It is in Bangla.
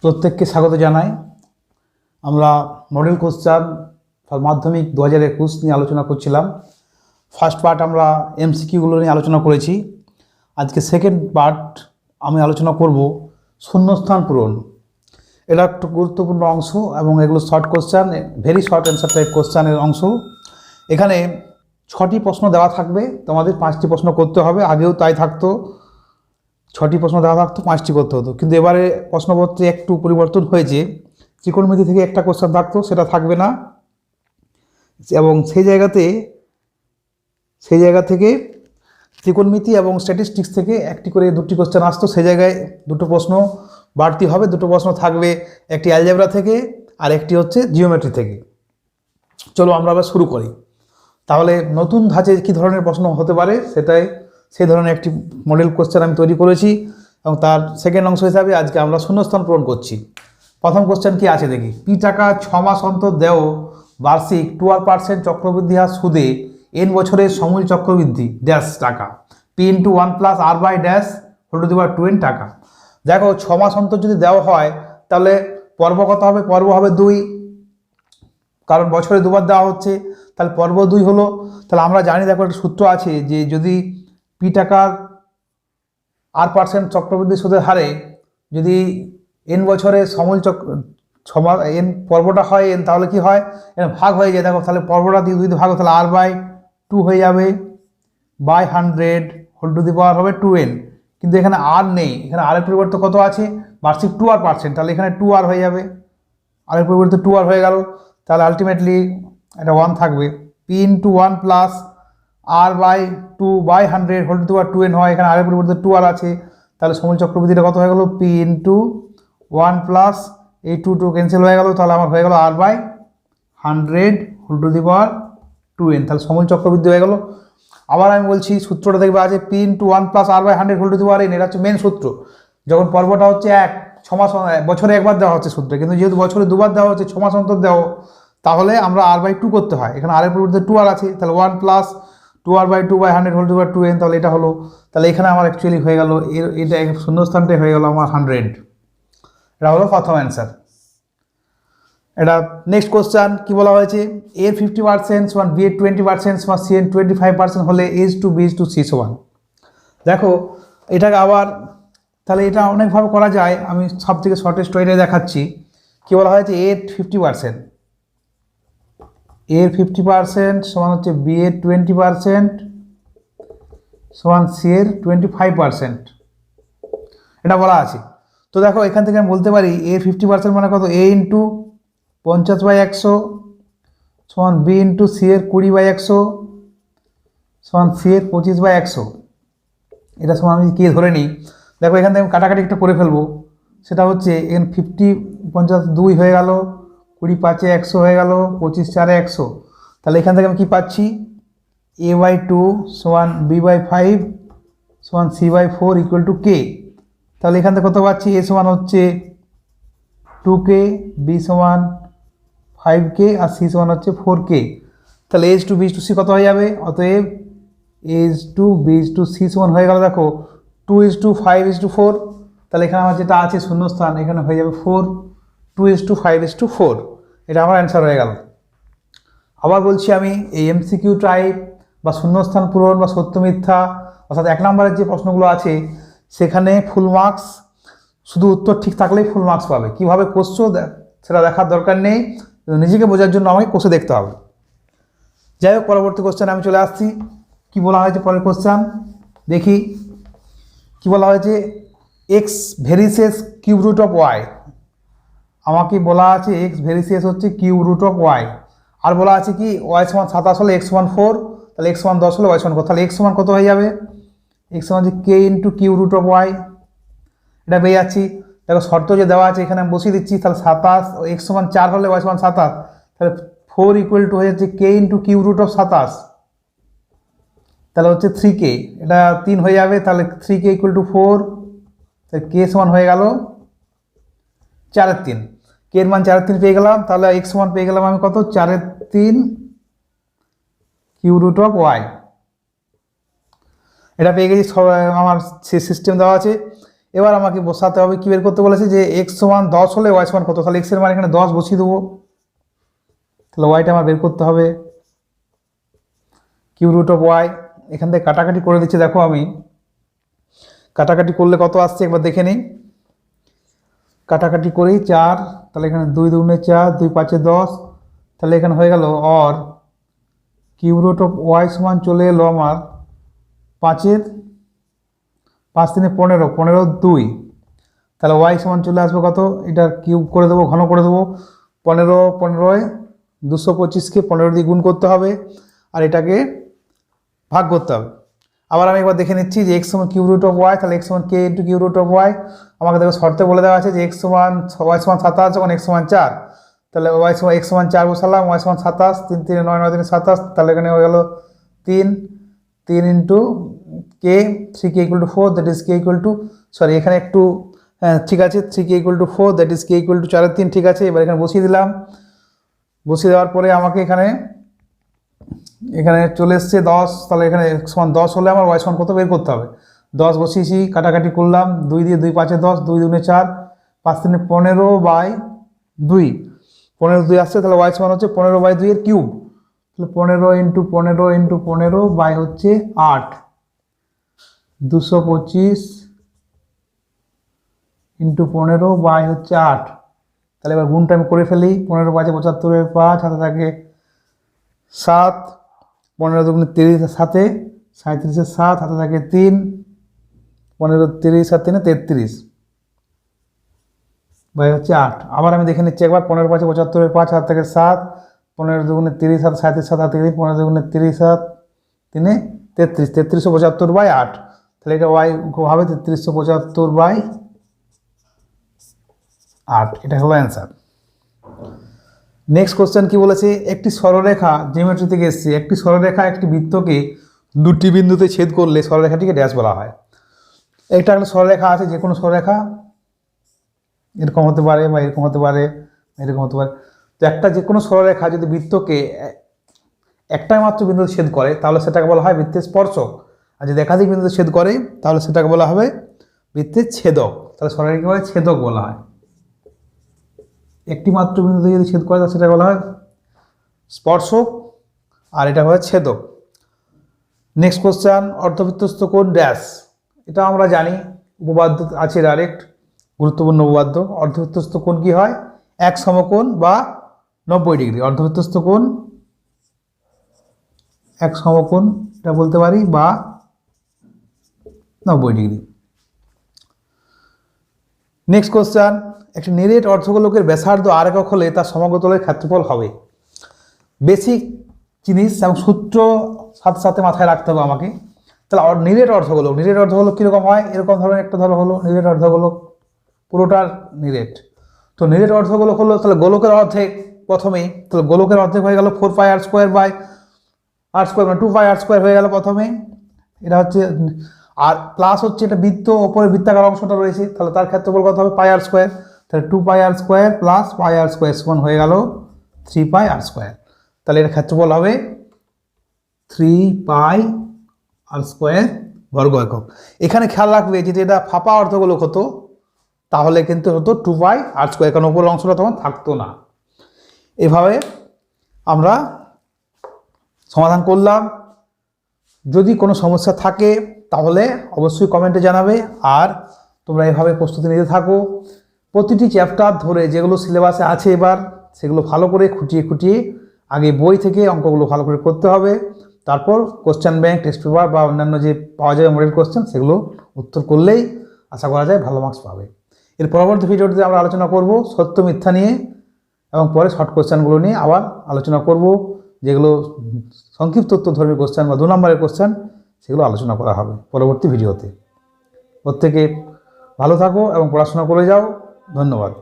প্রত্যেককে স্বাগত জানাই। আমরা মডেল কোশ্চেন ফর মাধ্যমিক 2021 নিয়ে আলোচনা করছিলাম। ফার্স্ট পার্ট আমরা এমসিকিউগুলো নিয়ে আলোচনা করেছি। আজকে সেকেন্ড পার্ট আমি আলোচনা করব শূন্যস্থান পূরণ। এটা একটা গুরুত্বপূর্ণ অংশ এবং এগুলো short question, very short answer type কোশ্চেনের অংশ। এখানে 6টি প্রশ্ন দেওয়া থাকবে, তোমাদের 5টি প্রশ্ন করতে হবে। আগেও তাই থাকতো, 6টি প্রশ্ন দেওয়া থাকতো, 5টি করতে হতো। কিন্তু এবারে প্রশ্নপত্রে একটু পরিবর্তন হয়েছে। ত্রিকোণমিতি থেকে একটা কোশ্চেন থাকতো, সেটা থাকবে না, এবং সেই জায়গা থেকে ত্রিকোণমিতি এবং স্ট্যাটিস্টিক্স থেকে একটি করে 2টি কোশ্চেন আসতো। সেই জায়গায় 2টো প্রশ্ন বাড়তি হবে। 2টো প্রশ্ন থাকবে, একটি অ্যালজেব্রা থেকে আর একটি হচ্ছে জিওমেট্রি থেকে। চলো আমরা আবার শুরু করি। তাহলে নতুন ধাঁচে কী ধরনের প্রশ্ন হতে পারে সেই ধরনের একটি মডেল কোশ্চেন আমি তৈরি করেছি, এবং তার সেকেন্ড অংশ হিসাবে আজকে আমরা শূন্যস্থান পূরণ করছি। প্রথম কোশ্চেন কি আছে দেখি। পি টাকা 6 মাস অন্তর দেও বার্ষিক 12% চক্রবৃদ্ধি হার সুদে n বছরের সমূল চক্রবৃদ্ধি ড্যাশ টাকা, P into 1 plus R by dash whole to the power 2n টাকা। দেখো 6 মাস অন্তর যদি দেওয়া হয় তাহলে পর্ব কত হবে? পর্ব হবে 2, কারণ বছরে 2বার দেওয়া হচ্ছে, তাহলে পর্ব 2 হলো। তাহলে আমরা জানি, দেখো একটা সূত্র আছে যে যদি পি টাকার r% চক্রবৃদ্ধি সুদের হারে যদি n বছরের সমূল n পর্বটা হয় n, তাহলে কি হয়? ভাগ হয়ে যায়। দেখো তাহলে পর্বটা দিয়ে 2 ভাগ, তাহলে r বাই 2 হয়ে যাবে বাই 100 হোল টু দি পাওয়ার হবে 2n। কিন্তু এখানে আর নেই, এখানে আর এর পরিবর্তে কত আছে? বার্ষিক 2r%, তাহলে এখানে 2r হয়ে যাবে, আর এর পরিবর্তে 2r হয়ে গেল। তাহলে আলটিমেটলি এটা 1 থাকবে। P into 1 plus R by 2 by 100 whole to the power 2n হয়, এখানে আর এর পরিবর্তে 2r আছে, তাহলে সমূল চক্রবৃদ্ধিটা কত হয়ে গেল? পি ইন্টু 1 প্লাস এই 2 ক্যান্সেল হয়ে গেল, তাহলে আমার হয়ে গেল আর by 100 whole to the power 2n। তাহলে সমূল চক্রবৃদ্ধি হয়ে গেল। আবার আমি বলছি, সূত্রটা দেখবে আছে P into 1 plus R by 100 whole to the power n। এটা হচ্ছে মেন সূত্র। যখন পর্বটা হচ্ছে 6 মাস বছরে একবার দেওয়া হচ্ছে সূত্রে, কিন্তু যেহেতু বছরে 2বার দেওয়া হচ্ছে, 6 মাস অন্তর দেওয়া, তাহলে আমরা আর বাই 2 করতে হয়। এখানে আর এর পরিবর্তে 2r আছে, তাহলে 1 plus 2r by 2 by 100 whole to the power 2n, তাহলে এটা হলো। তাহলে এখানে আমার অ্যাকচুয়ালি হয়ে গেল এটা শূন্যস্থানটাই হয়ে গেল আমার 100। এটা হলো প্রথম অ্যান্সার। এটা নেক্সট কোশ্চেন কি বলা হয়েছে? এর 50% সমান বি এর 20% সমান সি এর 25% হলে H to B to C সমান। দেখো এটাকে আবার, তাহলে এটা অনেকভাবে করা যায়। আমি সব থেকে শর্টেস্ট ওয়েটা দেখাচ্ছি। কি বলা হয়েছে? এর 50%, এর 50% সমান হচ্ছে বি এর 20% সমান সি এর 25%, এটা বলা আছে। তো দেখো এখান থেকে আমি বলতে পারি এর 50% মানে কত? এ ইন্টু 50/100 সমান বি ইন্টু সি এর 20/100 সমান সি এর 25/100। এটা সমান আমি কে ধরে নিই। দেখো এখান থেকে আমি কাটাকাটি একটা করে ফেলবো। সেটা হচ্ছে এখানে 50 2 হয়ে গেল, 20 5 100 হয়ে গেল, 25 4 100। তাহলে এখান থেকে আমি কী পাচ্ছি? a বাই 2 সমান বি বাই 5 সমান সি বাই 4 ইকুয়াল টু কে। তাহলে এখান থেকে কত পাচ্ছি? এ সমান হচ্ছে 2k, বি সমান 5k আর সি সমান হচ্ছে 4k। তাহলে H to B to C কত হয়ে যাবে? অতএব H to B to C সমান হয়ে গেল, দেখো 2:5:4। তাহলে এখানে আমার যেটা আছে শূন্যস্থান, এখানে হয়ে যাবে 4 2:5:4। এটা আমার অ্যান্সার হয়ে গেল। আবার বলছি আমি, এই এমসিকিউ টাইপ বা শূন্যস্থান পূরণ বা সত্য মিথ্যা, অর্থাৎ 1 নম্বরের যে প্রশ্নগুলো আছে সেখানে ফুল মার্কস, শুধু উত্তর ঠিক থাকলেই ফুল মার্কস পাবে। কীভাবে করছো সেটা দেখার দরকার নেই, নিজেকে বোঝার জন্য আমাকে কোষে দেখতে হবে। যাই হোক, পরবর্তী কোশ্চেন আমি চলে আসছি। কি বলা হয়েছে পরের কোশ্চেন দেখি। কি বলা হয়েছে? X varies cube root of y. আমাকে বলা আছে এক্স ভেরিসেস হচ্ছে কিউব রুট অফ ওয়াই। আর বলা আছে কি ওয়াই সমান 27 হলে এক্স সমান 4, তাহলে এক্স সমান 10 হলে ওয়াই সমান কত? তাহলে এক্স সমান কত হয়ে যাবে? এক্স সমান হচ্ছে k into cube root of y. এটা পেয়ে যাচ্ছি। দেখো শর্ত যে দেওয়া আছে এখানে আমি বসিয়ে দিচ্ছি। তাহলে 27, এক্স সমান 4 হলে ওয়াই সমান 27, তাহলে 4 ইকুয়াল টু হয়ে যাচ্ছে কে ইন্টু কিউব রুট অফ 27, তাহলে হচ্ছে 3k। এটা 3 হয়ে যাবে, তাহলে 3k ইকুয়াল টু 4, তাহলে কে সমান হয়ে গেল 4/3। কে এর মান 4/3 পেয়ে গেলাম। তাহলে এক্স সমান পেয়ে গেলাম আমি কত? 4/3 কিউব রুট অফ ওয়াই। এটা পেয়ে গেছি। আমার সে সিস্টেম দেওয়া আছে। এবার আমাকে বসাতে হবে, কি বের করতে বলেছে যে এক্স সমান 10 হলে ওয়াই সমান কত, তাহলে এক্সের মান এখানে 10 বসিয়ে দেবো, তাহলে ওয়াইটা আমার বের করতে হবে কিউ রুট অফ ওয়াই। এখান থেকে কাটাকাটি করে দিচ্ছি, দেখো আমি কাটাকাটি করলে কত আসছে একবার দেখে নিই। কাটাকাটি করেই 4, তাহলে এখানে 2 দুগুণে 4, 2 5 10, তাহলে এখানে হয়ে গেল or Q root of Y সমান চলে এলো আমার 5 3 15, 15 2, তাহলে ওয়াই সমান চলে আসবে কত, এটা কিউব করে দেবো, ঘন করে দেবো, 15 15 225কে 15 দিয়ে গুণ করতে হবে আর এটাকে ভাগ করতে হবে। আবার আমি একবার দেখে নিচ্ছি যে এক্স সমান কিউ রুট অফ ওয়াই, তাহলে এক্স সমান k into cube root of y. আমাকে দেখো শর্তে বলে দেওয়া আছে যে এক্স সমান ওয়াই সমান 27 যখন এক্স সমান 4, তাহলে ওয়াই সমান এক্স সমান 4 বসালাম, ওয়াই সমান 27, 3 3 9 9 3 27, তাহলে এখানে হয়ে গেল 3 into k 3k equal to 4, that is K equal to, sorry এখানে একটু ঠিক আছে 3k equal to 4, that is K equal to 4 3, ঠিক আছে। এবার এখানে বসিয়ে দিলাম, বসিয়ে দেওয়ার পরে আমাকে এখানে চলে এসছে 10, তাহলে এখানে এক্স সমান 10 হলে আমার ওয়াই সমান কত বের করতে হবে, 10 বসিয়েছি, কাটাকাটি করলাম, 2 দিয়ে 2 5 10, 2 দুগুণে 4, 5 3 15/2, 15 2 আসছে, তাহলে ওয়াই সমান হচ্ছে 15/2 এর কিউব, তাহলে 15 ইন্টু 15 ইন্টু 15 বাই হচ্ছে 8, 225 ইন্টু 15 বাই হচ্ছে 8, তাহলে এবার গুণটা আমি করে ফেলি, 15 5 75 5, হাতে থাকে 7, 15 দুগুণে 30 7 37 7, হাতে থাকে 3, 15 30 7 3 33 বাই হচ্ছে 8। আবার আমি দেখে নিচ্ছি একবার, 15 5 75 5, হাতে থাকে 7, 15 দুগুণে 30 7 37 7, হাতে থাকে 15 দুগুণে 30 7 3 33, 3375/8, তাহলে এটা ওয়াই হবে 3375/8, এটা হলো অ্যান্সার। নেক্সট কোশ্চেন কি বলেছে, একটি সরলরেখা জিওমেট্রি থেকে এসেছে, একটি সরলরেখা একটি বৃত্তকে দুটি বিন্দুতে ছেদ করলে সরলরেখাটিকে ড্যাশ বলা হয়। একটা সরলরেখা আছে, যে কোনো সরলরেখা এরকম হতে পারে বা এরকম হতে পারে, এরকম হতে পারে। তো একটা যে কোনো সরলরেখা যদি বৃত্তকে একটাই মাত্র বিন্দুতে ছেদ করে তাহলে সেটাকে বলা হয় বৃত্তের স্পর্শক, আর যদি একাধিক বিন্দুতে ছেদ করে তাহলে সেটাকে বলা হবে বৃত্তের ছেদক। তাহলে সরলরেখাকে বলা হয় ছেদক বলা হয়। একটি মাত্র বিন্দুতে যদি ছেদ করে তাহলে সেটাকে বলা হয় স্পর্শক, আর এটা হয় ছেদক। নেক্সট কোশ্চেন, অর্ধবৃত্তস্থ কোণ ড্যাশ, এটা আমরা জানি, উপপাদ্য আছে ডাইরেক্ট, গুরুত্বপূর্ণ উপপাদ্য। অর্ধবৃত্তস্থ কোণ কি হয়, এক সমকোণ বা 90 ডিগ্রি, অর্ধবৃত্তস্থ কোণ এক সমকোণ এটা বলতে পারি বা 90 ডিগ্রি। নেক্সট কোশ্চেন, একটি নিরেট অর্ধগোলকের ব্যাসার্ধ আর একক হলে তার সমগ্রতলের ক্ষেত্রফল হবে। বেসিক জিনিস এবং সূত্র সাথে সাথে মাথায় রাখতে হবে আমাকে। তাহলে নিরেট অর্ধগোলক কীরকম হয়, এরকম ধরনের একটা ধরো হলো নিরেট অর্ধগোলক, পুরোটার নিরেট। তো নিরেট অর্ধগোলক হলো, তাহলে গোলকের অর্ধেক প্রথমেই, তাহলে গোলকের অর্ধেক হয়ে গেল 4πr² মানে 2πr² হয়ে গেল প্রথমে, এটা হচ্ছে, আর প্লাস হচ্ছে এটা বৃত্ত, ওপরে বৃত্তাকার অংশটা রয়েছে, তাহলে তার ক্ষেত্রফল কত হবে πr², তাহলে 2πr² প্লাস πr² সমান হয়ে গেল 3πr², তাহলে এর ক্ষেত্রফল হবে 3πr² বর্গ একক। এখানে খেয়াল রাখবে যদি এটা ফাঁপা অর্ধগোলক হতো তাহলে কিন্তু হতো 2πr², কারণ উপরের অংশটা তখন থাকতো না। এভাবে আমরা সমাধান করলাম। যদি কোনো সমস্যা থাকে তাহলে অবশ্যই কমেন্টে জানাবে, আর তোমরা এভাবে প্রস্তুতি নিতে থাকো। প্রতিটি চ্যাপ্টার ধরে যেগুলো সিলেবাসে আছে এবার সেগুলো ভালো করে খুঁটিয়ে খুঁটিয়ে আগে বই থেকে অঙ্কগুলো ভালো করে করতে হবে, তারপর কোশ্চেন ব্যাংক, টেস্ট পেপার বা অন্যান্য যে পাওয়া যাবে মডেল কোশ্চেন সেগুলো উত্তর করলেই আশা করা যায় ভালো মার্কস পাবে। এর পরবর্তী ভিডিওটিতে আমরা আলোচনা করব সত্য মিথ্যা নিয়ে, এবং পরে শর্ট কোশ্চেনগুলো নিয়ে আবার আলোচনা করব, যেগুলো সংক্ষিপ্ত উত্তরধর্মী কোশ্চেন বা 2 নম্বরের কোশ্চেন সেগুলো আলোচনা করা হবে পরবর্তী ভিডিওতে। প্রত্যেকে ভালো থাকো এবং পড়াশোনা করে যাও। ধন্যবাদ।